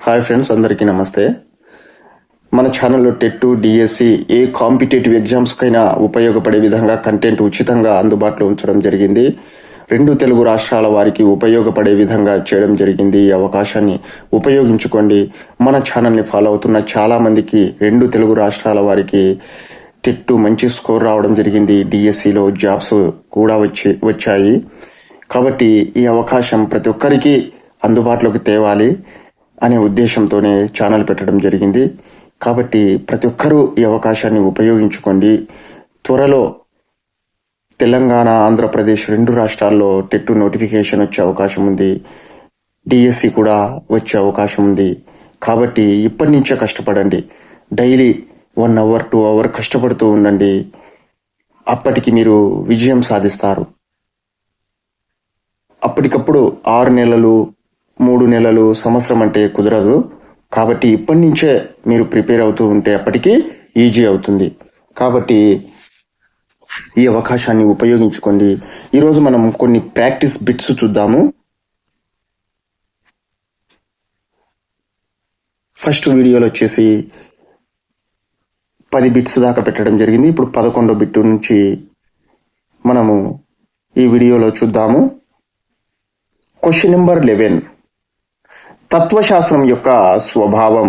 Hi friends, అందరికీ నమస్తే. మన ఛానల్లో టెట్, డిఎస్సి ఏ కాంపిటేటివ్ ఎగ్జామ్స్కైనా ఉపయోగపడే విధంగా కంటెంట్ ఉచితంగా అందుబాటులో ఉంచడం జరిగింది. 2 తెలుగు రాష్ట్రాల వారికి ఉపయోగపడే విధంగా చేయడం జరిగింది. ఈ అవకాశాన్ని ఉపయోగించుకోండి. మన ఛానల్ని ఫాలో అవుతున్న చాలామందికి 2 తెలుగు రాష్ట్రాల వారికి టెట్ మంచి స్కోర్ రావడం జరిగింది. డిఎస్సిలో జాబ్స్ కూడా వచ్చాయి. కాబట్టి ఈ అవకాశం ప్రతి ఒక్కరికి అందుబాటులోకి తేవాలి అనే ఉద్దేశంతోనే ఛానల్ పెట్టడం జరిగింది. కాబట్టి ప్రతి ఒక్కరూ ఈ అవకాశాన్ని ఉపయోగించుకోండి. త్వరలో తెలంగాణ, ఆంధ్రప్రదేశ్ 2 రాష్ట్రాల్లో టెట్ నోటిఫికేషన్ వచ్చే అవకాశం ఉంది. డిఎస్సి కూడా వచ్చే అవకాశం ఉంది. కాబట్టి ఇప్పటి నుంచే కష్టపడండి. డైలీ 1 అవర్ 2 అవర్ కష్టపడుతూ ఉండండి. అప్పటికి మీరు విజయం సాధిస్తారు. అప్పటికప్పుడు 6 నెలలు, 3 నెలలు, సంవత్సరం అంటే కుదరదు. కాబట్టి ఇప్పటి నుంచే మీరు ప్రిపేర్ అవుతూ ఉంటే అప్పటికి ఈజీ అవుతుంది. కాబట్టి ఈ అవకాశాన్ని ఉపయోగించుకోండి. ఈరోజు మనం కొన్ని ప్రాక్టీస్ బిట్స్ చూద్దాము. ఫస్ట్ వీడియోలో వచ్చేసి 10 బిట్స్ దాకా పెట్టడం జరిగింది. ఇప్పుడు 11వ బిట్ నుంచి మనము ఈ వీడియోలో చూద్దాము. క్వశ్చన్ నెంబర్ 11, తత్వశాస్త్రం యొక్క స్వభావం.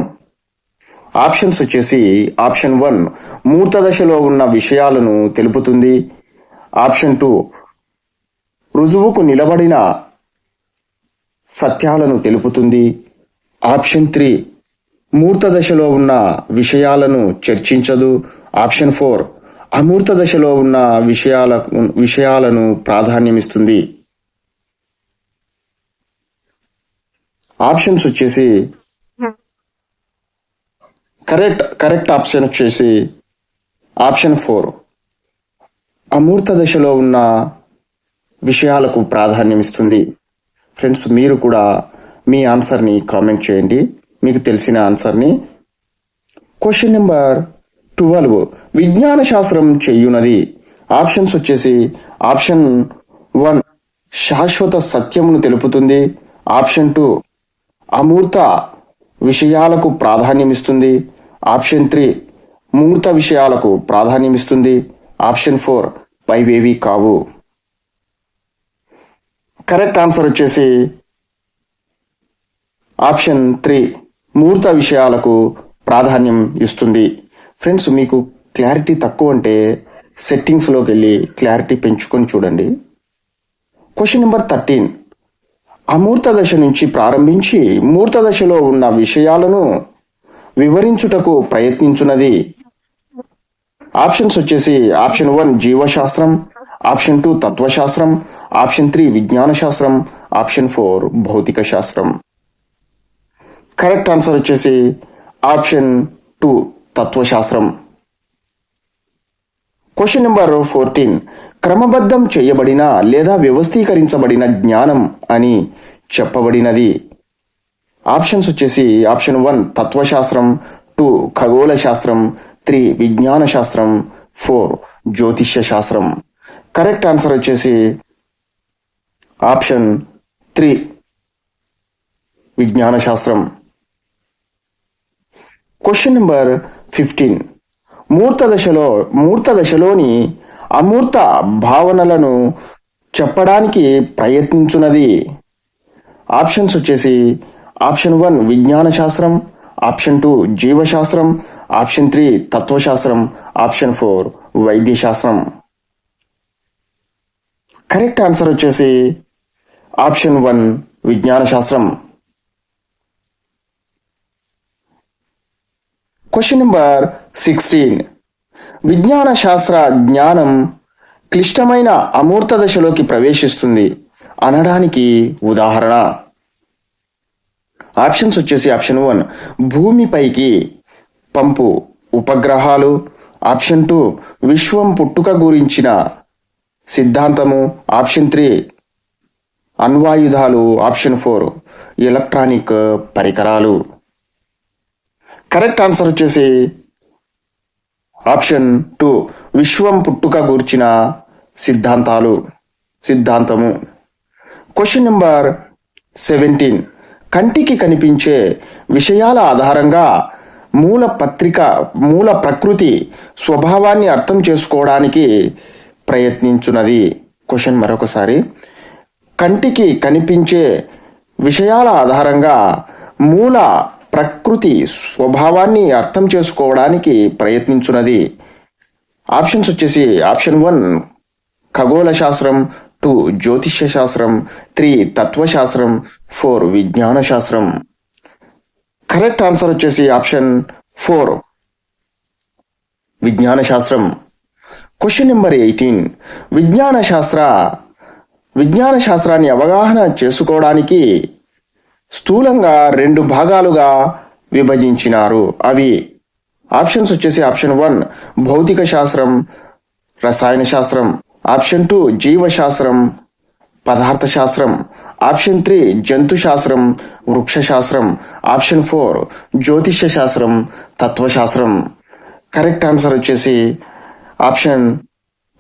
ఆప్షన్స్ వచ్చేసి ఆప్షన్ 1 మూర్త దశలో ఉన్న విషయాలను తెలుపుతుంది. ఆప్షన్ 2 రుజువుకు నిలబడిన సత్యాలను తెలుపుతుంది. ఆప్షన్ 3 మూర్త దశలో ఉన్న విషయాలను చర్చించదు. ఆప్షన్ 4 అమూర్త దశలో ఉన్న విషయాలను ప్రాధాన్యమిస్తుంది. ఆప్షన్స్ వచ్చేసి కరెక్ట్ ఆప్షన్ వచ్చేసి ఆప్షన్ 4 అమూర్త దశలో ఉన్న విషయాలకు ప్రాధాన్యం ఇస్తుంది. ఫ్రెండ్స్, మీరు కూడా మీ ఆన్సర్ని కామెంట్ చేయండి, మీకు తెలిసిన ఆన్సర్ని. క్వశ్చన్ నెంబర్ 12, విజ్ఞాన శాస్త్రం చెయ్యునది. ఆప్షన్స్ వచ్చేసి ఆప్షన్ 1 శాశ్వత సత్యమును తెలుపుతుంది. ఆప్షన్ 2 అమూర్త విషయాలకు ప్రాధాన్యమిస్తుంది. ఆప్షన్ 3 మూర్త విషయాలకు ప్రాధాన్యమిస్తుంది. ఆప్షన్ 4 పైవేవి కావు. కరెక్ట్ ఆన్సర్ వచ్చేసి ఆప్షన్ 3 మూర్త విషయాలకు ప్రాధాన్యం ఇస్తుంది. ఫ్రెండ్స్, మీకు క్లారిటీ తక్కువ అంటే సెట్టింగ్స్లోకి వెళ్ళి క్లారిటీ పెంచుకొని చూడండి. క్వశ్చన్ నెంబర్ 13, అమూర్త దశ నుంచి ప్రారంభించి మూర్త దశలో ఉన్న విషయాలను వివరించుటకు ప్రయత్నించున్నది. ఆప్షన్స్ వచ్చేసి ఆప్షన్ 1 జీవశాస్త్రం, ఆప్షన్ 2 తత్వశాస్త్రం, ఆప్షన్ 3 విజ్ఞాన శాస్త్రం, ఆప్షన్ 4 భౌతిక శాస్త్రం. కరెక్ట్ ఆన్సర్ వచ్చేసి ఆప్షన్ 2 తత్వశాస్త్రం. క్వశ్చన్ నెంబర్ 14, క్రమబద్ధం చేయబడిన లేదా వ్యవస్థీకరించబడిన జ్ఞానం అని చెప్పబడినది. ఆప్షన్స్ వచ్చేసి ఆప్షన్ 1 తత్వశాస్త్రం, 2 ఖగోళ శాస్త్రం, 3 విజ్ఞాన శాస్త్రం, 4 జ్యోతిష్య శాస్త్రం. కరెక్ట్ ఆన్సర్ వచ్చేసి ఆప్షన్ 3 విజ్ఞాన శాస్త్రం. క్వశ్చన్ నెంబర్ 15, మూర్త దశలోని అమూర్త భావనలను చెప్పడానికి ప్రయత్నించున్నది. ఆప్షన్స్ వచ్చేసి ఆప్షన్ 1 విజ్ఞాన శాస్త్రం, ఆప్షన్ 2 జీవశాస్త్రం, ఆప్షన్ 3 తత్వశాస్త్రం, ఆప్షన్ 4 వైద్య శాస్త్రం. కరెక్ట్ ఆన్సర్ వచ్చేసి ఆప్షన్ 1 విజ్ఞాన శాస్త్రం. క్వశ్చన్ నెంబర్ 16, విజ్ఞాన శాస్త్ర జ్ఞానం క్లిష్టమైన అమూర్త దశలోకి ప్రవేశిస్తుంది అనడానికి ఉదాహరణ. ఆప్షన్స్ వచ్చేసి ఆప్షన్ 1 భూమిపైకి పంపు ఉపగ్రహాలు, ఆప్షన్ 2 విశ్వం పుట్టుక గురించిన సిద్ధాంతము, ఆప్షన్ 3 అణ్వాయుధాలు, ఆప్షన్ 4 ఎలక్ట్రానిక్ పరికరాలు. కరెక్ట్ ఆన్సర్ వచ్చేసి ఆప్షన్ 2 విశ్వం పుట్టుక గూర్చిన సిద్ధాంతము. క్వశ్చన్ నెంబర్ 17, కంటికి కనిపించే విషయాల ఆధారంగా మూల ప్రకృతి స్వభావాన్ని అర్థం చేసుకోవడానికి ప్రయత్నించున్నది. క్వశ్చన్ మరొకసారి. కంటికి కనిపించే విషయాల ఆధారంగా మూల ప్రకృతి స్వభావాన్ని అర్థం చేసుకోవడానికి ప్రయత్నించున్నది. ఆప్షన్స్ వచ్చేసి ఆప్షన్ 1 ఖగోళ శాస్త్రం, 2 జ్యోతిష్య శాస్త్రం, 3 తత్వశాస్త్రం, 4 విజ్ఞాన శాస్త్రం. కరెక్ట్ ఆన్సర్ వచ్చేసి ఆప్షన్ 4 విజ్ఞాన శాస్త్రం. Question number 18. విజ్ఞాన శాస్త్రాన్ని అవగాహన చేసుకోవడానికి స్థూలంగా 2 భాగాలుగా విభజించినారు. అవి ఆప్షన్స్ వచ్చేసి ఆప్షన్ 1 భౌతిక శాస్త్రం, రసాయన శాస్త్రం, ఆప్షన్ 2 జీవశాస్త్రం, పదార్థ శాస్త్రం, ఆప్షన్ 3 జంతు శాస్త్రం, వృక్ష శాస్త్రం, ఆప్షన్ 4 జ్యోతిష్య శాస్త్రం, తత్వశాస్త్రం. కరెక్ట్ ఆన్సర్ వచ్చేసి ఆప్షన్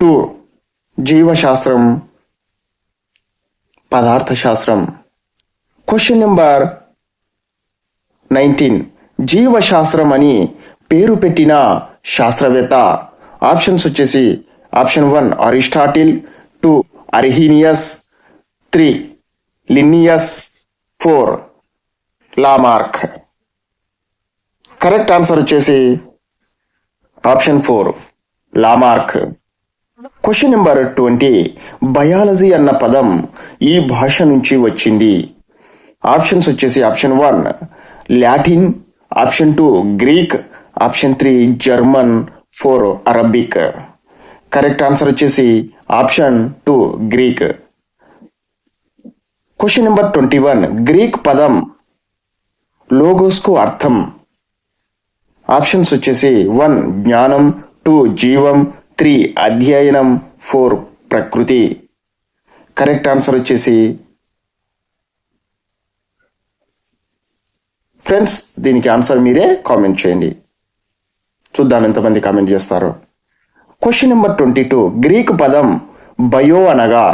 2 జీవశాస్త్రం, పదార్థ శాస్త్రం. Question number 19. జీవశాస్త్రం అని పేరు పెట్టిన శాస్త్రవేత్త. ఆప్షన్స్ వచ్చేసి option 1 Aristotle, 2 Arrhenius, 3 Linnaeus, 4 Lamarck. Correct answer వచ్చేసి option 4 Lamarck. Question number 20. Biology అన్న పదం ఈ భాష నుంచి వచ్చింది. ఆప్షన్స్ వచ్చేసి option 1 Latin, option 2 Greek, option 3 German, 4 Arabic. Correct answer వచ్చేసి option 2 Greek. Question number 21. Greek పదం లోగోస్ కు అర్థం. ఆప్షన్స్ వచ్చేసి 1 జ్ఞానం, 2 జీవం, 3 అధ్యయనం, 4 ప్రకృతి. కరెక్ట్ ఆన్సర్ వచ్చేసి ఫ్రెండ్స్ దీనికి ఆన్సర్ మీరే కామెంట్ చేయండి. చూద్దాం ఎంతమంది కామెంట్ చేస్తారో. Question number 22. గ్రీకు పదం బయో అనగా.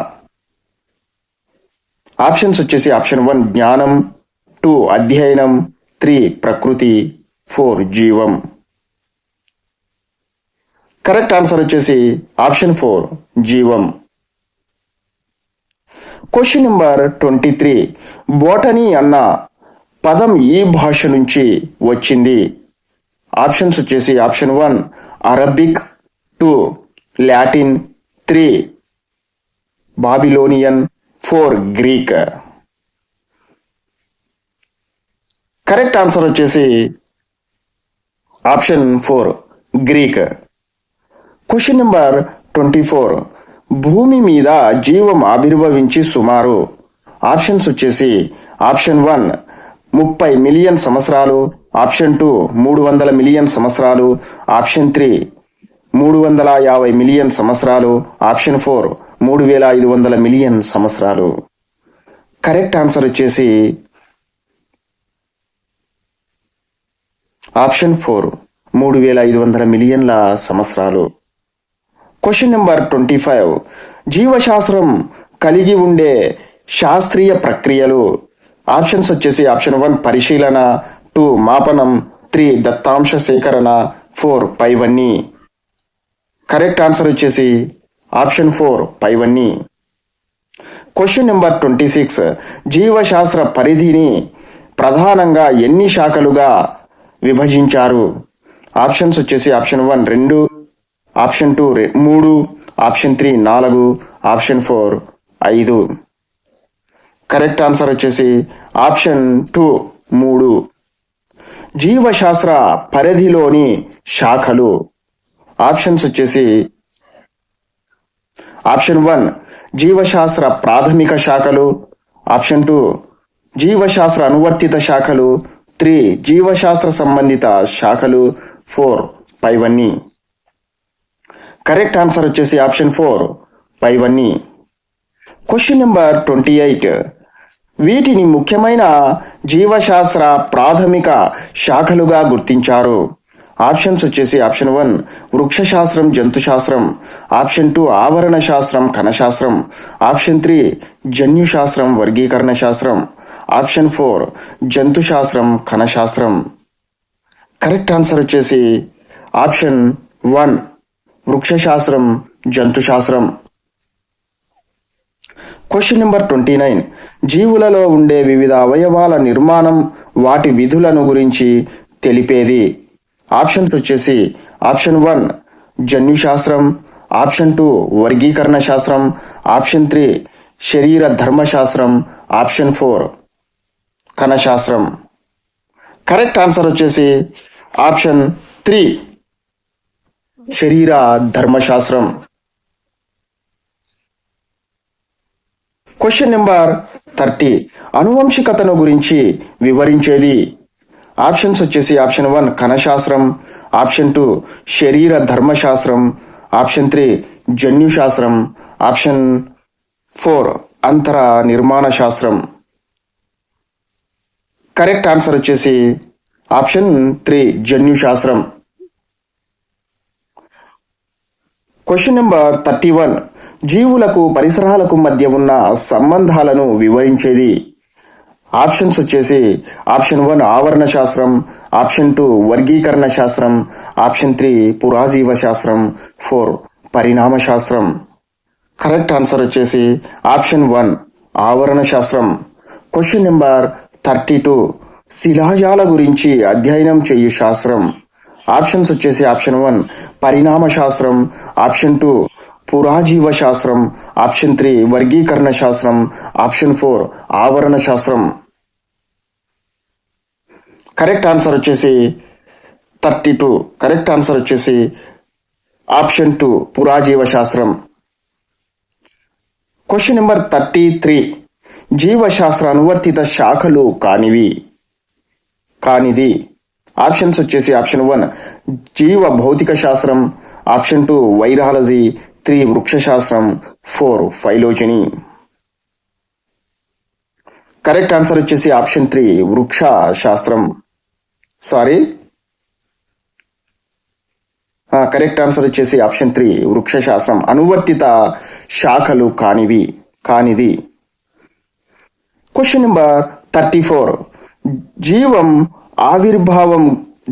ఆప్షన్స్ వచ్చేసి ఆప్షన్ 1 జ్ఞానం, 2 అధ్యయనం, 3 ప్రకృతి, 4 జీవం. కరెక్ట్ ఆన్సర్ వచ్చేసి ఆప్షన్ 4 జీవం. Question number 23. బోటనీ అన్న పదం ఈ భాష నుంచి వచ్చింది. ఆప్షన్స్ వచ్చేసి option 1 Arabic, 2 Latin, 3 Babylonian, 4 Greek. Correct answer వచ్చేసి ఆప్షన్ 4 గ్రీక్. Question number 24. భూమి మీద జీవం ఆవిర్భవించి సుమారు. ఆప్షన్స్ వచ్చేసి ఆప్షన్ 1 30 మిలియన్ సంవత్సరాలు, ఆప్షన్ 2 300 మిలియన్ సంవత్సరాలు, ఆప్షన్ 3 350 మిలియన్ సంవత్సరాలు, ఆప్షన్ 4 3500 మిలియన్ సంవత్సరాలు. కరెక్ట్ ఆన్సర్ వచ్చేసి ఆప్షన్ 4 3500 మిలియన్ల సంవత్సరాలు. Question number 25. జీవశాస్త్రం కలిగి ఉండే శాస్త్రీయ ప్రక్రియలు. ఆప్షన్స్ వచ్చేసి ఆప్షన్ 1 పరిశీలన, 2 మాపనం, 3 దత్తాంశ సేకరణ, 4 పైవన్నీ. కరెక్ట్ ఆన్సర్ వచ్చేసి ఆప్షన్ 4 పైవన్నీ. Question number 26. జీవశాస్త్ర పరిధిని ప్రధానంగా ఎన్ని శాఖలుగా విభజించారు. ఆప్షన్స్ వచ్చేసి option 1 2, option 2 3, option 3 4, option 4 5. Correct answer వచ్చేసి ఆప్షన్ 2 3. జీవశాస్త్ర పరిధిలోని శాఖలు. ఆప్షన్స్ వచ్చేసి ఆప్షన్ 1 జీవశాస్త్ర ప్రాథమిక శాఖలు, ఆప్షన్ 2 జీవశాస్త్ర అనువర్తిత శాఖలు, 3 జీవశాస్త్ర సంబంధిత శాఖలు, 4 పైవన్నీ. కరెక్ట్ ఆన్సర్ వచ్చేసి ఆప్షన్ 4 పైవన్నీ. Question number 28. వీటిని ముఖ్యమైన జీవశాస్త్ర ప్రాథమిక శాఖలుగా గుర్తించారు. ఆప్షన్స్ వచ్చేసి ఆప్షన్ 1 వృక్ష శాస్త్రం, జంతు శాస్త్రం, ఆప్షన్ 2 ఆవరణ శాస్త్రం, కణశాస్త్రం, ఆప్షన్ 3 జన్యు శాస్త్రం, వర్గీకరణ శాస్త్రం, ఆప్షన్ 4 జంతు శాస్త్రం కణశాస్త్రం. కరెక్ట్ ఆన్సర్ వచ్చేసి ఆప్షన్ 1 వృక్షశాస్త్రం జంతు శాస్త్రం. Question number 29. జీవులలో ఉండే వివిధ అవయవాల నిర్మాణం వాటి విధులను గురించి తెలిపేది. ఆప్షన్స్ వచ్చేసి ఆప్షన్ 1 జన్యుశాస్త్రం, ఆప్షన్ 2 వర్గీకరణ శాస్త్రం, ఆప్షన్ 3 శరీర ధర్మశాస్త్రం, ఆప్షన్ 4 కణశాస్త్రం. కరెక్ట్ ఆన్సర్ వచ్చేసి ఆప్షన్ 3 శరీర ధర్మశాస్త్రం. Question number 30. అనువంశికతను గురించి వివరించేది. ఆప్షన్స్ వచ్చేసి ఆప్షన్ 1 కణశాస్త్రం, ఆప్షన్ 2 శరీర ధర్మశాస్త్రం, ఆప్షన్ 3 జన్యుశాస్త్రం, ఆప్షన్ 4 అంతర నిర్మాణ శాస్త్రం. కరెక్ట్ ఆన్సర్ వచ్చేసి ఆప్షన్ 3 జన్యుశాస్త్రం. Question number 31. జీవులకు పరిసరాలకు మధ్య ఉన్న సంబంధాలను వివరించేది. ఆప్షన్స్ వచ్చేసి ఆప్షన్ 1 ఆవరణ శాస్త్రం, ఆప్షన్ 2 వర్గీకరణ శాస్త్రం, ఆప్షన్ 3 పురాజీవ శాస్త్రం, 4 పరిణామ శాస్త్రం. కరెక్ట్ ఆన్సర్ వచ్చేసి ఆప్షన్ 1 ఆవరణ శాస్త్రం. Question number 32. శిలాజాల గురించి అధ్యయనం చేయు శాస్త్రం. ఆప్షన్స్ వచ్చేసి ఆప్షన్ 1 పరిణామ శాస్త్రం, ఆప్షన్ 2 పురాజీవ శాస్త్రం, ఆప్షన్ 3 వర్గీకరణ శాస్త్రం, ఆప్షన్ 4 ఆవరణ శాస్త్రం. కరెక్ట్ ఆన్సర్ వచ్చేసి 32. కరెక్ట్ ఆన్సర్ వచ్చేసి ఆప్షన్ 2 పురాజీవ శాస్త్రం. Question number 33. జీవశాస్త్ర అనువర్తిత శాఖలు కానిది. ఆప్షన్స్ వచ్చేసి ఆప్షన్ 1 జీవ భౌతిక శాస్త్రం, ఆప్షన్ 2 వైరాలజీ, 3 వృక్షశాస్త్రం, 4 ఫైలోజనీ. కరెక్ట్ ఆన్సర్ వచ్చేసి ఆప్షన్ 3 వృక్ష శాస్త్రం. కరెక్ట్ ఆన్సర్ వచ్చేసి ఆప్షన్ 3 వృక్ష శాస్త్రం అనువర్తిత శాఖలు కానిది. Question number 34. జీవం ఆవిర్భావం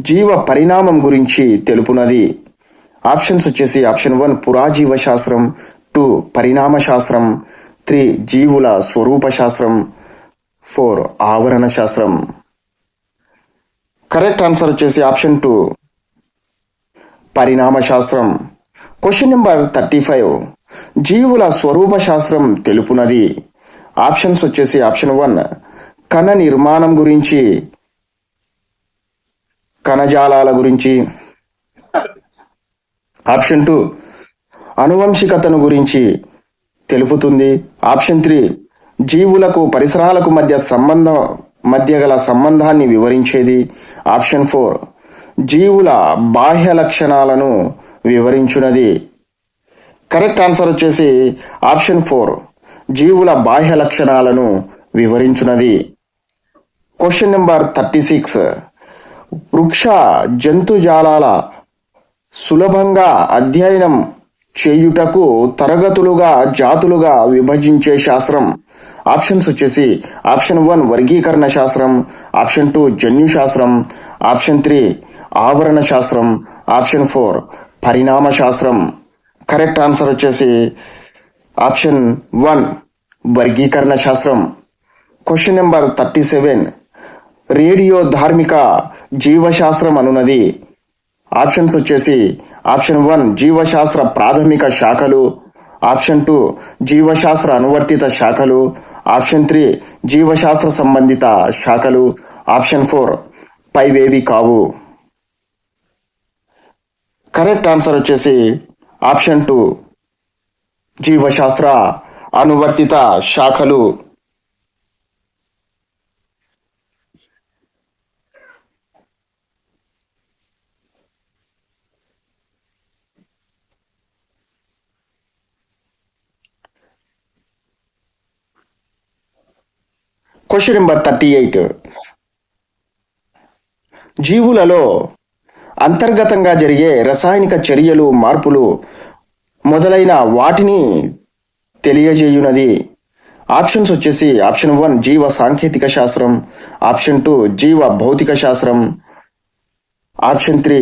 జీవ పరిణామం గురించి తెలుపునది. ఆప్షన్స్ వచ్చేసి ఆప్షన్ 1 పురాజీవ శాస్త్రం, 2 పరిణామ శాస్త్రం, 3 జీవుల స్వరూప శాస్త్రం, 4 ఆవరణ శాస్త్రం. కరెక్ట్ ఆన్సర్ వచ్చేసి ఆప్షన్ 2 పరిణామ శాస్త్రం. Question number 35. జీవుల స్వరూప శాస్త్రం తెలుపునది. ఆప్షన్స్ వచ్చేసి ఆప్షన్ 1 కణ నిర్మాణం గురించి, కణజాలాల గురించి, ఆప్షన్ 2 అనువంశికతను గురించి తెలుపుతుంది, ఆప్షన్ 3 జీవులకు పరిసరాలకు మధ్య గల సంబంధాన్ని వివరించేది, ఆప్షన్ 4 జీవుల బాహ్య లక్షణాలను వివరించున్నది. కరెక్ట్ ఆన్సర్ వచ్చేసి ఆప్షన్ 4 జీవుల బాహ్య లక్షణాలను వివరించున్నది. Question number 36. వృక్ష జంతుజాలాల సులభంగా అధ్యయనం చేయుటకు తరగతులుగా జాతులుగా విభజించే శాస్త్రం. ఆప్షన్స్ వచ్చేసి ఆప్షన్ 1 వర్గీకరణ శాస్త్రం, ఆప్షన్ 2 జన్యు శాస్త్రం, ఆప్షన్ 3 ఆవరణ శాస్త్రం, ఆప్షన్ 4 పరిణామ శాస్త్రం. కరెక్ట్ ఆన్సర్ వచ్చేసి ఆప్షన్ 1 వర్గీకరణ శాస్త్రం. Question number 37. రేడియో ధార్మిక జీవశాస్త్రం అనున్నది. ఆప్షన్స్ వచ్చేసి ఆప్షన్ 1 జీవశాస్త్ర ప్రాథమిక శాఖలు, ఆప్షన్ 2 జీవశాస్త్ర అనువర్తిత శాఖలు, ఆప్షన్ 3 జీవశాస్త్ర సంబంధిత శాఖలు, ఆప్షన్ 4 పైవేవి కావు. కరెక్ట్ ఆన్సర్ వచ్చేసి ఆప్షన్ 2 జీవశాస్త్ర అనువర్తిత శాఖలు. Question number 38. జీవులలో అంతర్గతంగా జరిగే రసాయనిక చర్యలు, మార్పులు మొదలైన వాటిని తెలియజేయునది. ఆప్షన్స్ వచ్చేసి ఆప్షన్ 1 జీవ సాంకేతిక శాస్త్రం, ఆప్షన్ 2 జీవ భౌతిక శాస్త్రం, ఆప్షన్ 3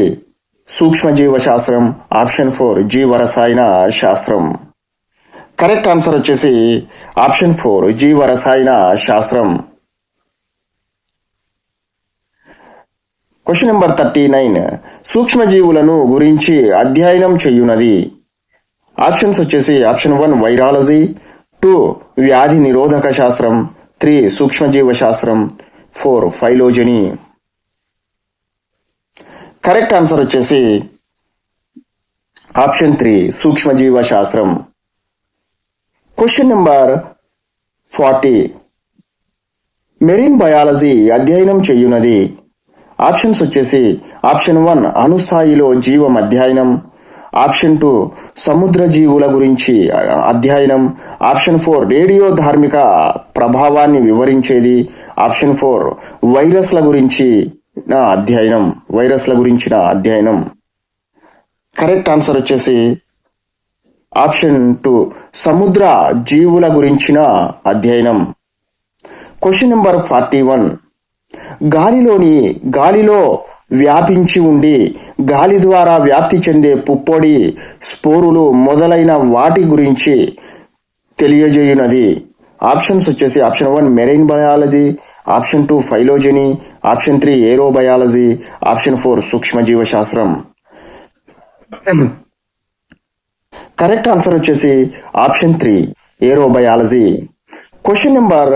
సూక్ష్మ జీవ శాస్త్రం, ఆప్షన్ 4 జీవ రసాయన శాస్త్రం. కరెక్ట్ ఆన్సర్ వచ్చేసి ఆప్షన్ 4 జీవ రసాయన శాస్త్రం. క్వశ్చన్ నెంబర్ 39 సూక్ష్మజీవులను గురించి అధ్యయనం చేయునది. ఆప్షన్స్ వచ్చేసి ఆప్షన్ 1 వైరాలజీ, 2 వ్యాధి నిరోధక శాస్త్రం, 3 సూక్ష్మజీవ శాస్త్రం, 4 ఫైలోజనీ. కరెక్ట్ ఆన్సర్ వచ్చేసి ఆప్షన్ 3 సూక్ష్మజీవ శాస్త్రం. క్వశ్చన్ నెంబర్ 40 మెరీన్ బయాలజీ అధ్యయనం చేయునది. ఆప్షన్స్ వచ్చేసి ఆప్షన్ 1 అణుస్థాయిలో జీవం అధ్యయనం, ఆప్షన్ 2 సముద్ర జీవుల గురించి అధ్యయనం, ఆప్షన్ 4 రేడియో ధార్మిక ప్రభావాన్ని వివరించేది, ఆప్షన్ 4 వైరస్ల గురించిన అధ్యయనం. కరెక్ట్ ఆన్సర్ వచ్చేసి ఆప్షన్ 2 సముద్ర జీవుల గురించిన అధ్యయనం. క్వశ్చన్ నెంబర్ 41 గాలిలో వ్యాపించి ఉండి గాలి ద్వారా వ్యాప్తి చెందే పుప్పొడి, స్పోరులు మొదలైన వాటి గురించి తెలియజేయునది. ఆప్షన్స్ వచ్చేసి option 1 marine biology, option 2 phylogeny, option 3 aerobiology, option 4 సూక్ష్మజీవ శాస్త్రం. కరెక్ట్ ఆన్సర్ వచ్చేసి ఆప్షన్ 3 ఏరోబయాలజీ. క్వశ్చన్ నెంబర్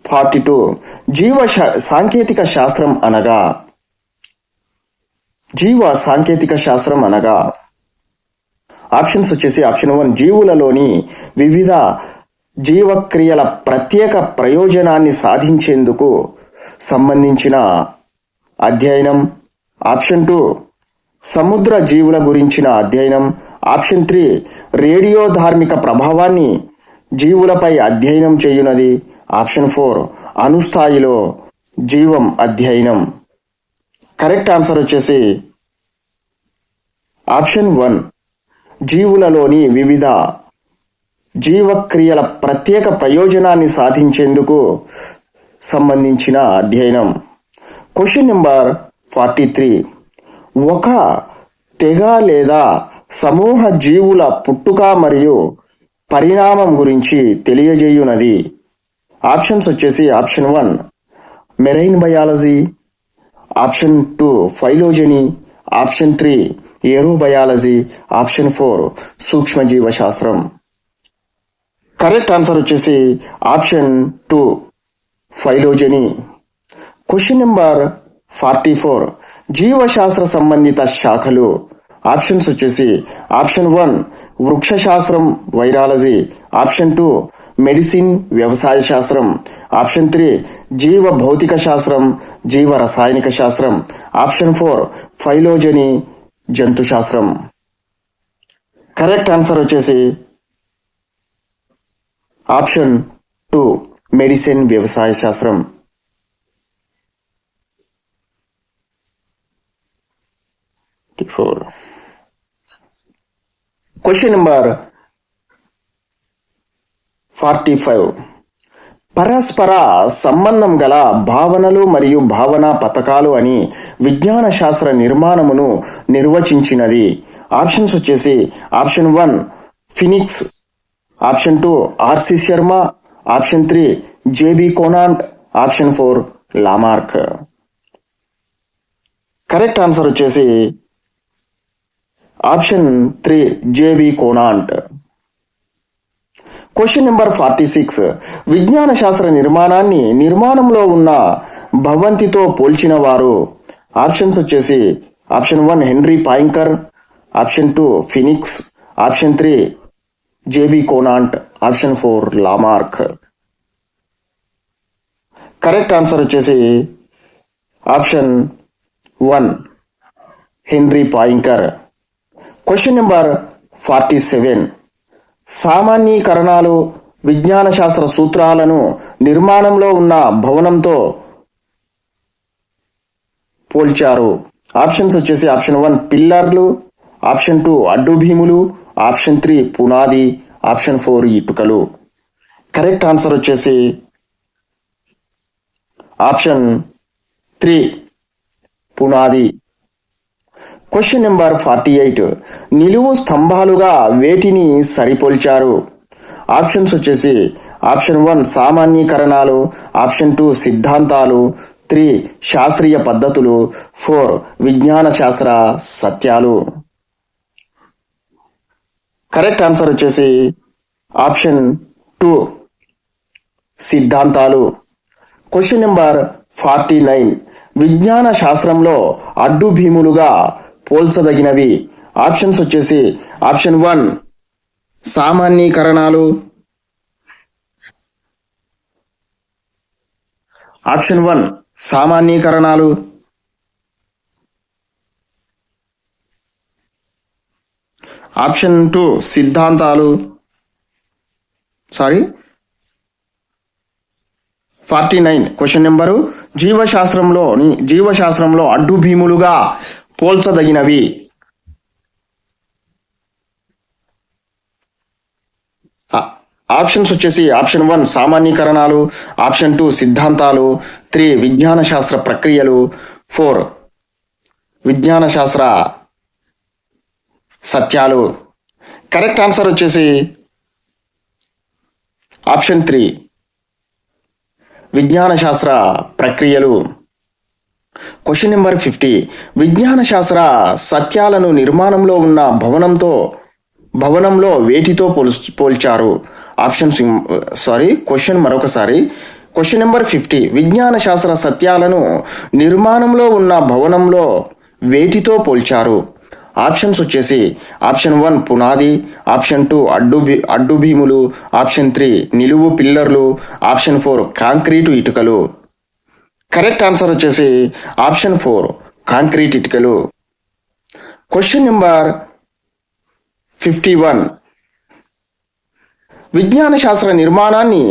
42 జీవ సాంకేతిక శాస్త్రం అనగా. ఆప్షన్స్ వచ్చేసి ఆప్షన్ 1 జీవులలోని వివిధ జీవక్రియల ప్రత్యేక ప్రయోజనాన్ని సాధించేందుకు సంబంధించిన అధ్యయనం, ఆప్షన్ 2 సముద్ర జీవుల గురించిన అధ్యయనం, ఆప్షన్ 3 రేడియో ధార్మిక ప్రభావాన్ని జీవులపై అధ్యయనం చేయునది, ఆప్షన్ 4 అణుస్థాయిలో జీవం అధ్యయనం. కరెక్ట్ ఆన్సర్ వచ్చేసి ఆప్షన్ 1 జీవులలోని వివిధ జీవక్రియల ప్రత్యేక ప్రయోజనాన్ని సాధించేందుకు సంబంధించిన అధ్యయనం. క్వశ్చన్ నెంబర్ 43 ఒక తెగ లేదా సమూహ జీవుల పుట్టుక మరియు పరిణామం గురించి తెలియజేయునది. ఆప్షన్స్ వచ్చేసి option 1 marine biology, option 2 phylogeny, option 3 aerobiology, option 4 సూక్ష్మజీవ శాస్త్రం. కరెక్ట్ ఆన్సర్ వచ్చేసి ఆప్షన్ 2 ఫైలోజనీ. క్వశ్చన్ నెంబర్ 44 జీవశాస్త్ర సంబంధిత శాఖలు. ఆప్షన్స్ వచ్చేసి ఆప్షన్ 1 వృక్ష శాస్త్రం వైరాలజీ, ఆప్షన్ 2 మెడిసిన్ వ్యవసాయ శాస్త్రం, ఆప్షన్ 3 జీవ భౌతిక శాస్త్రం జీవ రసాయనిక శాస్త్రం, ఆప్షన్ 4 ఫైలోజనీ జంతు శాస్త్రం. కరెక్ట్ ఆన్సర్ వచ్చేసి ఆప్షన్ 2 మెడిసిన్ వ్యవసాయ శాస్త్రం. క్వశ్చన్ నెంబర్ 45 పరస్పర సంబంధం గల భావనలు మరియు భావనా పథకాలు అని విజ్ఞాన శాస్త్ర నిర్మాణమును నిర్వచించినది. ఆప్షన్స్ వచ్చేసి option 1 Phenix, option 2 RC Sharma, option 3 JB Conant, option 4 Lamarck. Correct answer వచ్చేసి option 3 JB Conant. Question number 46 విజ్ఞాన శాస్త్ర నిర్మాణాన్ని నిర్మాణంలో ఉన్న భవంతితో పోల్చిన వారు. ఆప్షన్స్ వచ్చేసి option 1 Henri Poincare, option 2 Phenix, option 3 JB Conant, option 4 Lamarck. Correct answer వచ్చేసి option 1 Henri Poincare. Question number 47 సామాన్యీకరణాలు విజ్ఞాన శాస్త్ర సూత్రాలను నిర్మాణంలో ఉన్న భవనంతో పోల్చారు. ఆప్షన్స్ వచ్చేసి ఆప్షన్ 1 పిల్లర్లు, ఆప్షన్ 2 అడ్డు భీములు, ఆప్షన్ 3 పునాది, ఆప్షన్ 4 ఇటుకలు. కరెక్ట్ ఆన్సర్ వచ్చేసి ఆప్షన్ 3 పునాది. Question number 48. నిలువు స్తంభాలుగా వేటిని సరిపోల్చారు? ఆప్షన్స్ వచ్చేసి ఆప్షన్ 1 సామాన్యీకరణాలు, ఆప్షన్ 2 సిద్ధాంతాలు, 3 శాస్త్రీయ పద్ధతులు, 4 విజ్ఞాన శాస్త్ర సత్యాలు. కరెక్ట్ ఆన్సర్ వచ్చేసి ఆప్షన్ 2 సిద్ధాంతాలు. Question number 49. విజ్ఞాన శాస్త్రంలో అడ్డు భీములుగా పోల్చదగినవి. ఆప్షన్స్ వచ్చేసి ఆప్షన్ 1 సామాన్యీకరణాలు, ఆప్షన్ 1 సామాన్యీకరణాలు, ఆప్షన్ 2 సిద్ధాంతాలు. 49 క్వశ్చన్ నెంబరు జీవశాస్త్రంలో అడ్డు భీములుగా పోల్చదగినవి. ఆప్షన్స్ వచ్చేసి ఆప్షన్ 1 సామాన్యీకరణాలు, ఆప్షన్ 2 సిద్ధాంతాలు, 3 విజ్ఞాన శాస్త్ర ప్రక్రియలు, 4 విజ్ఞాన శాస్త్ర సత్యాలు. కరెక్ట్ ఆన్సర్ వచ్చేసి ఆప్షన్ 3 విజ్ఞాన శాస్త్ర ప్రక్రియలు. Question number 50. విజ్ఞాన శాస్త్ర సత్యాలను నిర్మాణంలో ఉన్న భవనంలో వేటితో పోల్చారు? ఆప్షన్స్ క్వశ్చన్ మరొకసారి. Question number 50. విజ్ఞాన శాస్త్ర సత్యాలను నిర్మాణంలో ఉన్న భవనంలో వేటితో పోల్చారు? ఆప్షన్స్ వచ్చేసి ఆప్షన్ 1 పునాది, ఆప్షన్ 2 అడ్డు భీములు, ఆప్షన్ 3 నిలువు పిల్లర్లు, ఆప్షన్ 4 కాంక్రీటు ఇటుకలు. కరెక్ట్ ఆన్సర్ వచ్చేసి ఆప్షన్ 4 కాంక్రీట్ ఇటుకలు. Question number 51. విజ్ఞాన శాస్త్ర నిర్మాణాన్ని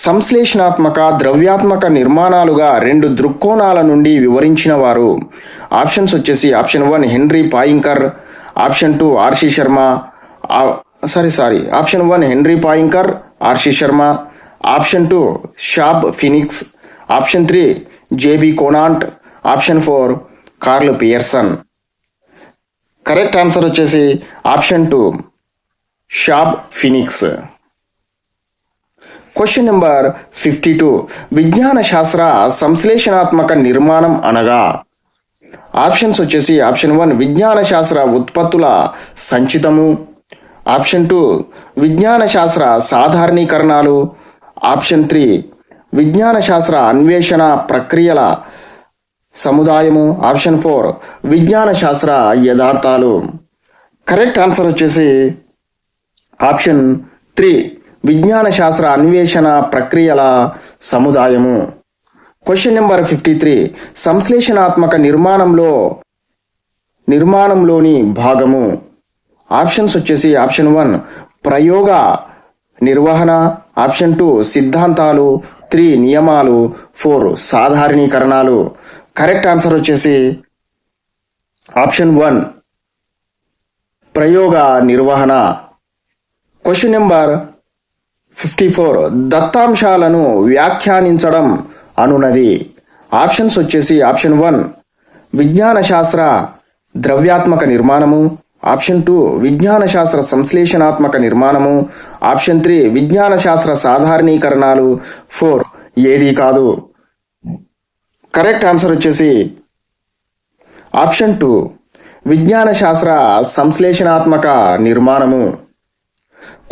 సంశ్లేషణాత్మక, ద్రవ్యాత్మక నిర్మాణాలుగా 2 దృక్కోణాల నుండి వివరించిన వారు? ఆప్షన్స్ వచ్చేసి option 1 Henri Poincare, option 2 RC Sharma, option 1 Henri Poincare, RC Sharma, option 2 Schwab Phenix, option 3 JB Conant, option 4 Karl Pearson. Correct answer వచ్చేసి option 2 Schwab Phenix. Question number 52. విజ్ఞాన శాస్త్ర సంశ్లేషణాత్మక నిర్మాణం అనగా? ఆప్షన్స్ వచ్చేసి ఆప్షన్ 1 విజ్ఞాన శాస్త్ర ఉత్పత్తుల సంచితము, ఆప్షన్ 2 విజ్ఞాన శాస్త్ర సాధారణీకరణాలు, ఆప్షన్ 3 విజ్ఞాన శాస్త్ర అన్వేషణ ప్రక్రియల సముదాయము, ఆప్షన్ 4 విజ్ఞాన శాస్త్ర యథార్థాలు. కరెక్ట్ ఆన్సర్ వచ్చేసి ఆప్షన్ 3 విజ్ఞాన శాస్త్ర అన్వేషణ ప్రక్రియల సముదాయము. Question number 53. సంశ్లేషణాత్మక నిర్మాణంలోని భాగము. ఆప్షన్స్ వచ్చేసి ఆప్షన్ 1 ప్రయోగ నిర్వహణ, ఆప్షన్ 2 సిద్ధాంతాలు, 3 నియమాలు, 4 సాధారణీకరణాలు. కరెక్ట్ ఆన్సర్ వచ్చేసి ఆప్షన్ 1 ప్రయోగ నిర్వహణ. Question number 54. దత్తాంశాలను వ్యాఖ్యానించడం అనునది? ఆప్షన్స్ వచ్చేసి ఆప్షన్ 1 విజ్ఞాన శాస్త్ర ద్రవ్యాత్మక నిర్మాణము, ఆప్షన్ 2 విజ్ఞాన శాస్త్ర సంశ్లేషణాత్మక నిర్మాణము, ఆప్షన్ 3 విజ్ఞాన శాస్త్ర సాధారణీకరణాలు, 4 ఏది కాదు. కరెక్ట్ ఆన్సర్ వచ్చేసి ఆప్షన్ 2 విజ్ఞాన శాస్త్ర సంశ్లేషణాత్మక నిర్మాణము.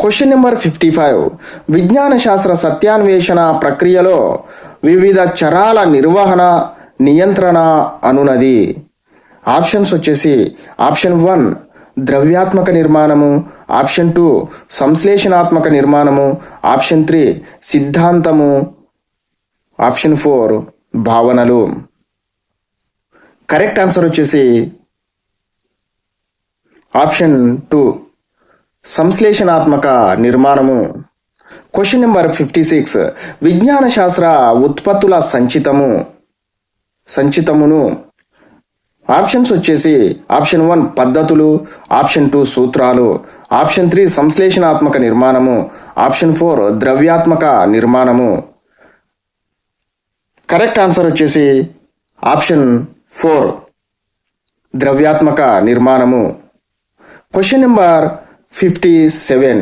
Question number 55. విజ్ఞాన శాస్త్ర సత్యాన్వేషణ ప్రక్రియలో వివిధ చరాల నిర్వహణ నియంత్రణ అనునది? ఆప్షన్స్ వచ్చేసి ఆప్షన్ 1 ద్రవ్యాత్మక నిర్మాణము, ఆప్షన్ 2 సంశ్లేషణాత్మక నిర్మాణము, ఆప్షన్ 3 సిద్ధాంతము, ఆప్షన్ 4 భావనలు. కరెక్ట్ ఆన్సర్ వచ్చేసి ఆప్షన్ 2 సంశ్లేషణాత్మక నిర్మాణము. Question number 56. విజ్ఞాన శాస్త్ర ఉత్పత్తుల సంచితమును. ఆప్షన్స్ వచ్చేసి ఆప్షన్ 1 పద్ధతులు, ఆప్షన్ 2 సూత్రాలు, ఆప్షన్ 3 సంశ్లేషణాత్మక నిర్మాణము, ఆప్షన్ 4 ద్రవ్యాత్మక నిర్మాణము. కరెక్ట్ ఆన్సర్ వచ్చేసి ఆప్షన్ 4 ద్రవ్యాత్మక నిర్మాణము. Question number 57.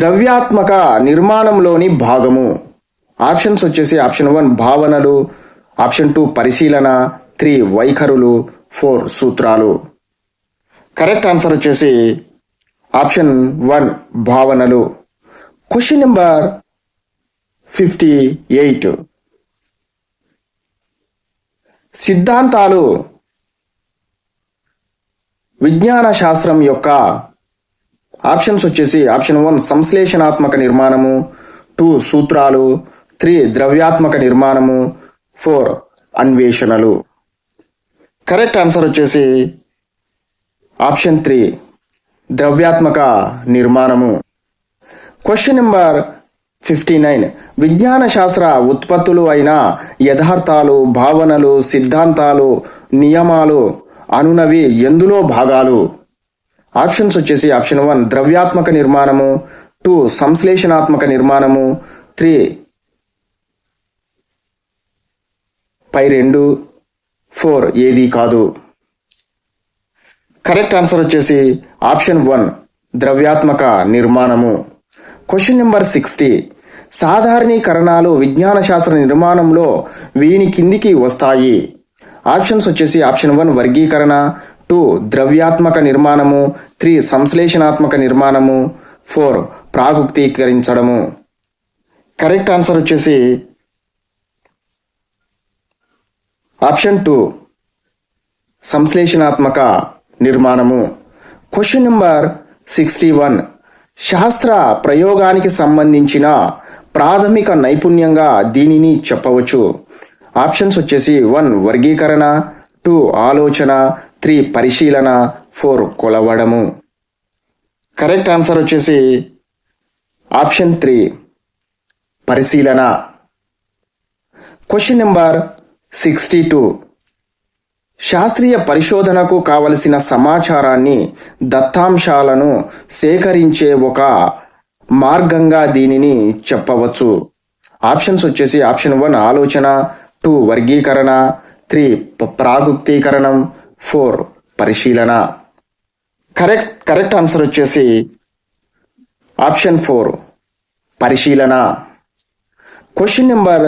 ద్రవ్యాత్మక నిర్మాణంలోని భాగము. ఆప్షన్స్ వచ్చేసి ఆప్షన్ 1 భావనలు, ఆప్షన్ 2 పరిశీలన, 3 వైఖరులు, 4 సూత్రాలు. కరెక్ట్ ఆన్సర్ వచ్చేసి ఆప్షన్ 1 భావనలు. Question number 58. సిద్ధాంతాలు విజ్ఞాన శాస్త్రం యొక్క. ఆప్షన్స్ వచ్చేసి ఆప్షన్ 1 సంశ్లేషణాత్మక నిర్మాణము, 2 సూత్రాలు, 3 ద్రవ్యాత్మక నిర్మాణము, 4 అన్వేషణలు. కరెక్ట్ ఆన్సర్ వచ్చేసి ఆప్షన్ 3 ద్రవ్యాత్మక నిర్మాణము. Question number 59. విజ్ఞాన శాస్త్ర ఉత్పత్తులు అయిన యథార్థాలు, భావనలు, సిద్ధాంతాలు, నియమాలు అనునవి ఎందులో భాగాలు? ఆప్షన్స్ వచ్చేసి ఆప్షన్ 1 ద్రవ్యాత్మక నిర్మాణము, 2 సంశ్లేషణాత్మక నిర్మాణము, 3 పై 2, 4 ఏది కాదు. కరెక్ట్ ఆన్సర్ వచ్చేసి ఆప్షన్ 1 ద్రవ్యాత్మక నిర్మాణము. Question number 60. సాధారణీకరణాలు విజ్ఞాన శాస్త్ర నిర్మాణంలో వీని కిందికి వస్తాయి. ఆప్షన్స్ వచ్చేసి ఆప్షన్ 1 వర్గీకరణ, 2 ద్రవ్యాత్మక నిర్మాణము, 3 సంశ్లేషణాత్మక నిర్మాణము, 4 ప్రాగుప్తీకరించడము. కరెక్ట్ ఆన్సర్ వచ్చేసి ఆప్షన్ 2 సంశ్లేషణాత్మక నిర్మాణము. Question number 61. శాస్త్ర ప్రయోగానికి సంబంధించిన ప్రాథమిక నైపుణ్యంగా దీనిని చెప్పవచ్చు. ఆప్షన్స్ వచ్చేసి 1 వర్గీకరణ, 2 ఆలోచన, 3 పరిశీలన, 4 కొలవడము. కరెక్ట్ ఆన్సర్ వచ్చేసి ఆప్షన్ 3 పరిశీలన. Question number 62. శాస్త్రీయ పరిశోధనకు కావలసిన సమాచారాన్ని, దత్తాంశాలను సేకరించే ఒక మార్గంగా దీనిని చెప్పవచ్చు. ఆప్షన్స్ వచ్చేసి ఆప్షన్ 1 ఆలోచన, 2 వర్గీకరణ, 3 ప్రాగుప్తీకరణం, 4 పరిశీలన. కరెక్ట్ ఆన్సర్ వచ్చేసి ఆప్షన్ 4 పరిశీలన. Question number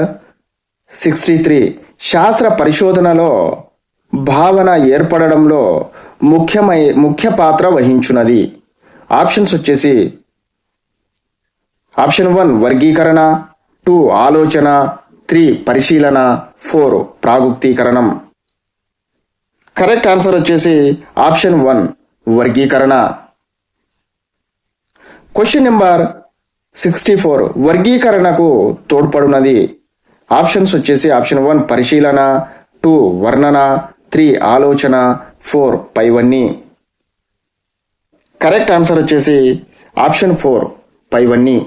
63. శాస్త్ర పరిశోధనలో భావన ఏర్పడడంలో ముఖ్య పాత్ర వహించున్నది. ఆప్షన్స్ వచ్చేసి ఆప్షన్ 1 వర్గీకరణ, 2 ఆలోచన, 3 పరిశీలన, 4 ప్రాగుప్తీకరణం. కరెక్ట్ ఆన్సర్ వచ్చేసి ఆప్షన్ 1 వర్గీకరణ. Question number 64. వర్గీకరణకు తోడ్పడున్నది. ఆప్షన్స్ వచ్చేసి ఆప్షన్ 1 పరిశీలన, 2 వర్ణన, 3 ఆలోచన, 4 పైవన్నీ. కరెక్ట్ ఆన్సర్ వచ్చేసి ఆప్షన్ 4 పైవన్నీ.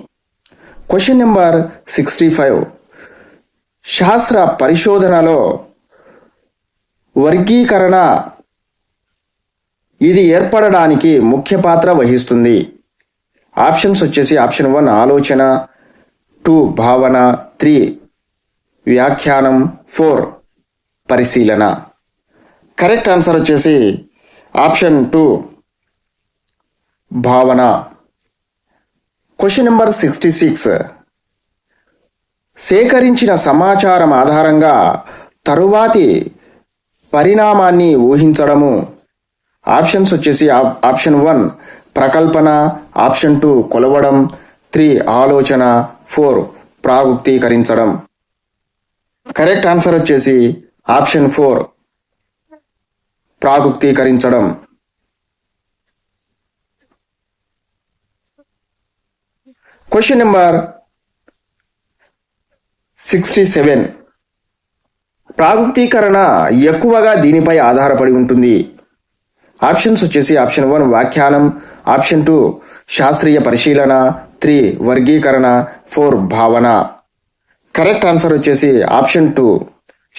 Question number 65. శాస్త్ర పరిశోధనలో వర్గీకరణ ఇది ఏర్పడడానికి ముఖ్య పాత్ర వహిస్తుంది. ఆప్షన్స్ వచ్చేసి ఆప్షన్ 1 ఆలోచన, 2 భావన, 3 వ్యాఖ్యానం, 4 పరిశీలన. కరెక్ట్ ఆన్సర్ వచ్చేసి ఆప్షన్ 2 భావన. Question number 66. సేకరించిన సమాచారం ఆధారంగా తరువాతి పరిణామాన్ని ఊహించడము. ఆప్షన్స్ వచ్చేసి ఆప్షన్ 1 ప్రకల్పన, ఆప్షన్ 2 కొలవడం, 3 ఆలోచన, 4 ప్రాగుప్తీకరించడం. కరెక్ట్ ఆన్సర్ వచ్చేసి ఆప్షన్ 4 ప్రాగుప్తీకరించడం. Question number 67. ప్రాగుప్తీకరణ ఎక్కువగా దీనిపై ఆధారపడి ఉంటుంది. ఆప్షన్స్ వచ్చేసి ఆప్షన్ 1 వ్యాఖ్యానం, ఆప్షన్ 2 శాస్త్రీయ పరిశీలన, 3 వర్గీకరణ, 4 భావన. కరెక్ట్ ఆన్సర్ వచ్చేసి ఆప్షన్ 2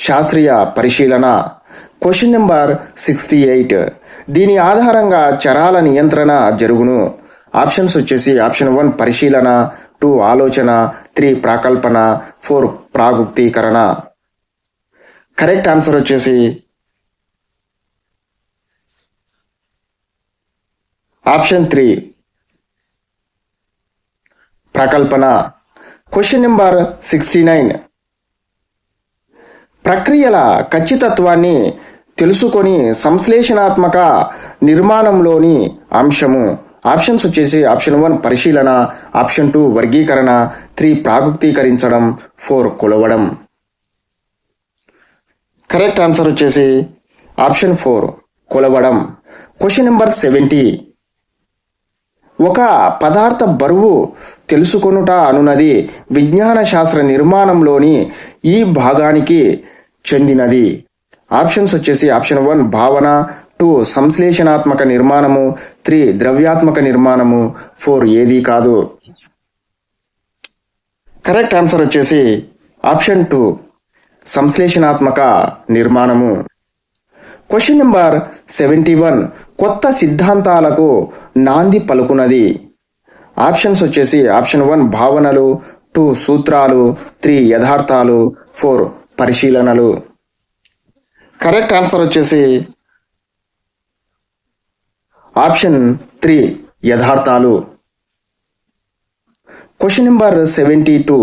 శాస్త్రీయ పరిశీలన. Question number 68. దీని ఆధారంగా చరాల నియంత్రణ జరుగును. ఆప్షన్స్ వచ్చేసి ఆప్షన్ 1 పరిశీలన, 2 ఆలోచన, 3 ప్రాకల్పన, 4 ప్రాగుక్తీకరణ. కరెక్ట్ ఆన్సర్ వచ్చేసి ఆప్షన్ 3 ప్రకల్పన. Question number 69. ప్రక్రియల ఖచ్చితత్వాన్ని తెలుసుకొని సంశ్లేషణాత్మక నిర్మాణంలోని అంశము. ఆప్షన్స్ వచ్చేసి ఆప్షన్ 1 పరిశీలన, ఆప్షన్ 2 వర్గీకరణ, 3 ప్రాగుక్తీకరించడం, 4 కొలవడం. కరెక్ట్ ఆన్సర్ వచ్చేసి ఆప్షన్ 4 కొలవడం. Question number 70. ఒక పదార్థ బరువు తెలుసుకొనుట అనున్నది విజ్ఞాన శాస్త్ర నిర్మాణంలోని ఈ భాగానికి చెందినది. ఆప్షన్స్ వచ్చేసి ఆప్షన్ 1 భావన, 2 సంశ్లేషణాత్మక నిర్మాణము, 3 ద్రవ్యాత్మక నిర్మాణము, 4 ఏదీ కాదు. కరెక్ట్ ఆన్సర్ వచ్చేసి ఆప్షన్ 2 సంశ్లేషణాత్మక నిర్మాణము. Question number 71. కొత్త సిద్ధాంతాలకు నాంది పలుకున్నది. ఆప్షన్స్ వచ్చేసి ఆప్షన్ 1 భావనలు, 2 సూత్రాలు, 3 యథార్థాలు, 4 పరిశీలనలు. కరెక్ట్ ఆన్సర్ వచ్చేసి ఆప్షన్ 3 యథార్థాలు. Question number 72.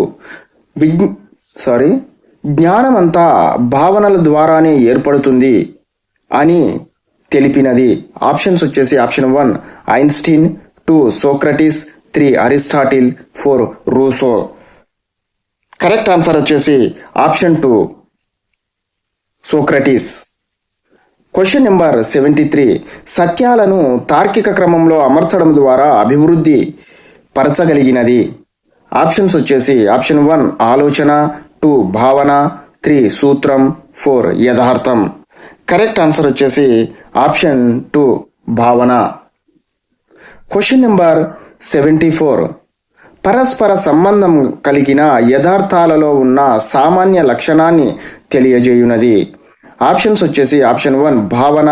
జ్ఞానమంతా భావనల ద్వారానే ఏర్పడుతుంది అని తెలిపినది. ఆప్షన్స్ వచ్చేసి option 1 Einstein, 2 Socrates, 3 Aristotle, 4 Rousseau. Correct answer వచ్చేసి ఆప్షన్ 2 సోక్రటీస్. Question number 73. సత్యాలను తార్కిక క్రమంలో అమర్చడం ద్వారా అభివృద్ధి పరచగలిగినది. ఆప్షన్స్ వచ్చేసి ఆప్షన్ 1 ఆలోచన, 2 భావన, 3 సూత్రం, 4 యథార్థం. కరెక్ట్ ఆన్సర్ వచ్చేసి ఆప్షన్ 2 భావన. Question number 74. పరస్పర సంబంధం కలిగిన యథార్థాలలో ఉన్న సామాన్య లక్షణాన్ని తెలియజేయునది. ఆప్షన్స్ వచ్చేసి ఆప్షన్ 1 భావన,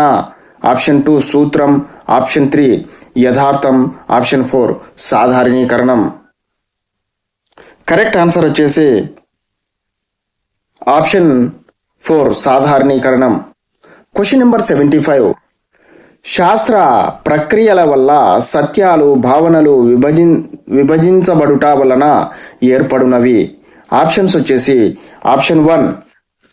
ఆప్షన్ 2 సూత్రం, ఆప్షన్ 3 యథార్థం, ఆప్షన్ 4 సాధారణీకరణం. కరెక్ట్ ఆన్సర్ వచ్చేసి ఆప్షన్ 4 సాధారణీకరణం. Question number 75. శాస్త్ర ప్రక్రియల వల్ల సత్యాలు భావనలు విభజించబడుట వలన ఏర్పడునవి. ఆప్షన్స్ వచ్చేసి ఆప్షన్ 1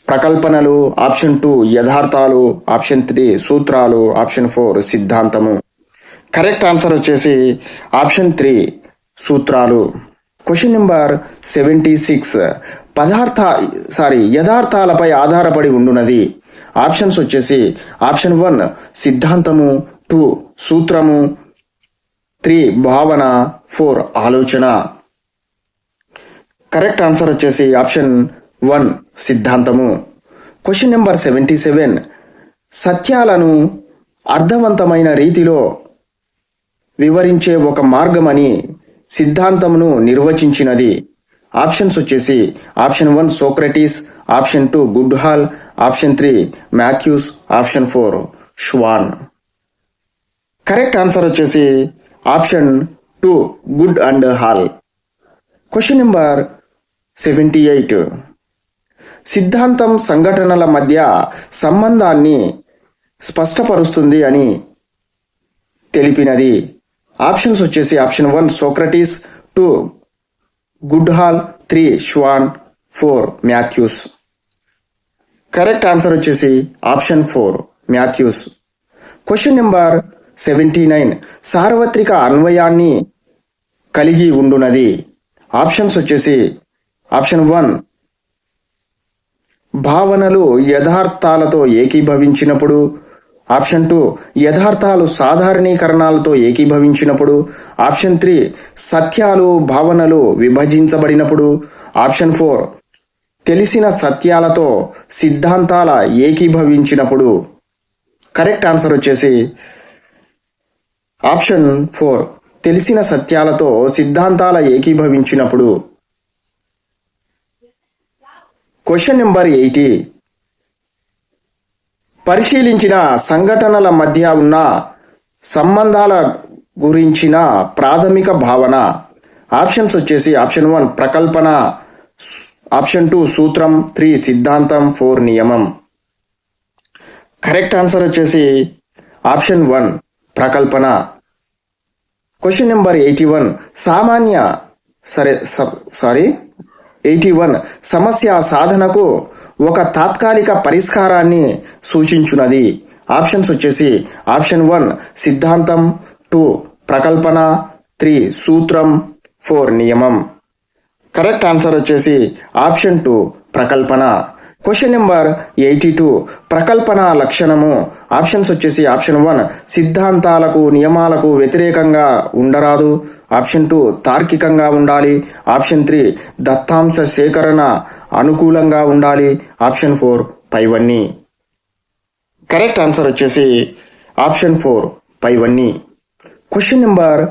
ప్రకల్పనలు, ఆప్షన్ 2 యథార్థాలు, ఆప్షన్ 3 సూత్రాలు, ఆప్షన్ 4 సిద్ధాంతము. కరెక్ట్ ఆన్సర్ వచ్చేసి ఆప్షన్ 3 సూత్రాలు. Question number 76. యథార్థాలపై ఆధారపడి ఉండునది. ఆప్షన్స్ వచ్చేసి ఆప్షన్ 1 సిద్ధాంతము, 2 సూత్రము, 3 భావన, 4 ఆలోచన. కరెక్ట్ ఆన్సర్ వచ్చేసి ఆప్షన్ 1 సిద్ధాంతము. Question number 77. సత్యాలను అర్థవంతమైన రీతిలో వివరించే ఒక మార్గమని సిద్ధాంతమును నిర్వచించినది. ఆప్షన్స్ వచ్చేసి option 1 Socrates, option 2 Good Hall, option 3 Matthews, option 4 Schwann. Correct answer వచ్చేసి option 2 Good and Hall. Question number 78. సిద్ధాంతం సంఘటనల మధ్య సంబంధాన్ని స్పష్టపరుస్తుంది అని తెలిపినది. ఆప్షన్స్ వచ్చేసి option 1 Socrates, 2 Good Hall, 3 Schwann, 4 Matthews. Correct answer వచ్చేసి ఆప్షన్ 4 మాథ్యూస్. Question number 79. సార్వత్రిక అన్వయాన్ని కలిగి ఉండునది. ఆప్షన్స్ వచ్చేసి ఆప్షన్ 1 భావనలు యథార్థాలతో ఏకీభవించినప్పుడు, ఆప్షన్ 2 యథార్థాలు సాధారణీకరణాలతో ఏకీభవించినప్పుడు, ఆప్షన్ 3 సత్యాలు భావనలు విభజించబడినప్పుడు, ఆప్షన్ 4 తెలిసిన సత్యాలతో సిద్ధాంతాల ఏకీభవించినప్పుడు. కరెక్ట్ ఆన్సర్ వచ్చేసి ఆప్షన్ 4 తెలిసిన సత్యాలతో సిద్ధాంతాల ఏకీభవించినప్పుడు. Question number 80. పరిశీలించిన సంఘటనల మధ్య ఉన్న సంబంధాల గురించిన ప్రాథమిక భావన. ఆప్షన్స్ వచ్చేసి ఆప్షన్ 1 ప్రకల్పన, ఆప్షన్ 2 సూత్రం, 3 సిద్ధాంతం, 4 నియమం. కరెక్ట్ ఆన్సర్ వచ్చేసి ఆప్షన్ 1 ప్రకల్పన. క్వశ్చన్ నెంబర్ 81 సమస్య సాధనకు ఒక తాత్కాలిక పరిష్కారాన్ని సూచించున్నది. ఆప్షన్స్ వచ్చేసి ఆప్షన్ 1 సిద్ధాంతం, 2 ప్రకల్పన, 3 సూత్రం, 4 నియమం. కరెక్ట్ ఆన్సర్ వచ్చేసి ఆప్షన్ 2 ప్రకల్పన. క్వశ్చన్ నెంబర్ 82 ప్రకల్పన లక్షణము. ఆప్షన్స్ వచ్చేసి ఆప్షన్ 1 సిద్ధాంతాలకు నియమాలకు వ్యతిరేకంగా ఉండరాదు, ఆప్షన్ 2 తార్కికంగా ఉండాలి, ఆప్షన్ 3 దత్తాంశ సేకరణ అనుకూలంగా ఉండాలి, ఆప్షన్ 4 పైవన్నీ. కరెక్ట్ ఆన్సర్ వచ్చేసి ఆప్షన్ 4 పైవన్నీ. క్వశ్చన్ నెంబర్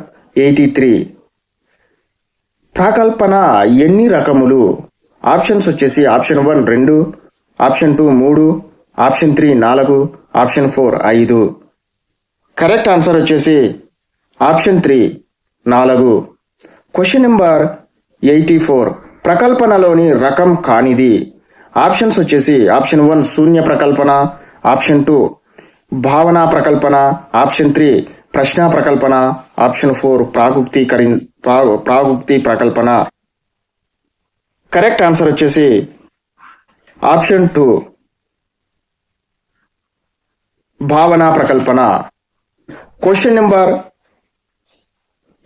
83 ప్రకల్పన ఎన్ని రకములు? ఆప్షన్స్ వచ్చేసి option 1 2, option 2 3, option 3 4, option 4 5. Correct answer వచ్చేసి ఆప్షన్ 3 4. క్వశ్చన్ నెంబర్ 84 ప్రకల్పనలోని రకం కానిది. ఆప్షన్స్ వచ్చేసి ఆప్షన్ 1 శూన్య ప్రకల్పన, ఆప్షన్ 2 భావనా ప్రకల్పన, ఆప్షన్ 3 ప్రశ్న ప్రకల్పన, ఆప్షన్ 4 ప్రాగుక్తి ప్రకల్పన. కరెక్ట్ ఆన్సర్ వచ్చేసి ఆప్షన్ 2 భావనా ప్రకల్పన. క్వశ్చన్ నెంబర్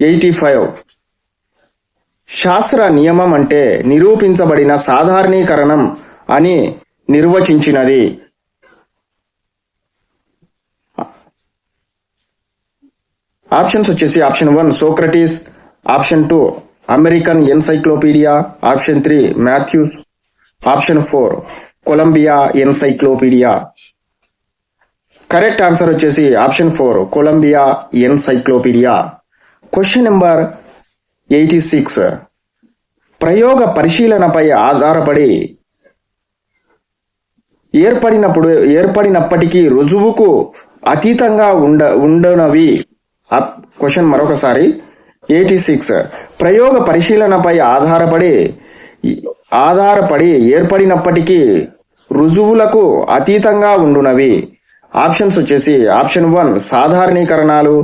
85 శాస్త్ర నియమం అంటే నిరూపించబడిన సాధారణీకరణం అని నిర్వచించినది. ఆప్షన్స్ వచ్చేసి option 1 Socrates, option 2 American encyclopaedia, option 3 Matthews, option 4 Columbia encyclopaedia. Correct answer వచ్చేసి option 4 Columbia encyclopaedia. Question number 86 ప్రయోగ పరిశీలనపై ఆధారపడి ఏర్పడినప్పటికీ రుజువుకు అతీతంగా ఉండనవి. క్వశ్చన్ మరొకసారి 86 ప్రయోగ పరిశీలనపై ఆధారపడి ఏర్పడినప్పటికీ రుజువులకు అతీతంగా ఉండునవి. ఆప్షన్స్ వచ్చేసి ఆప్షన్ 1 సాధారణీకరణాలు,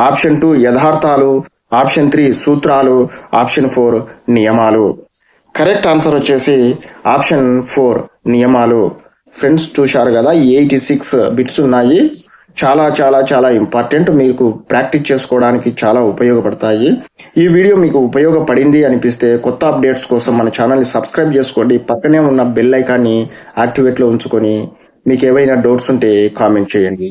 ఆప్షన్ 2 యథార్థాలు, ఆప్షన్ 3 సూత్రాలు, ఆప్షన్ 4 నియమాలు. కరెక్ట్ ఆన్సర్ వచ్చేసి ఆప్షన్ 4 నియమాలు. ఫ్రెండ్స్ చూశారు కదా, 86 బిట్స్ ఉన్నాయి. చాలా చాలా చాలా ఇంపార్టెంట్, మీకు ప్రాక్టీస్ చేసుకోవడానికి చాలా ఉపయోగపడతాయి. ఈ వీడియో మీకు ఉపయోగపడింది అనిపిస్తే కొత్త అప్డేట్స్ కోసం మన ఛానల్ని సబ్స్క్రైబ్ చేసుకోండి. పక్కనే ఉన్న బెల్ ఐకాన్ని యాక్టివేట్లో ఉంచుకొని మీకు ఏవైనా డౌట్స్ ఉంటే కామెంట్ చేయండి.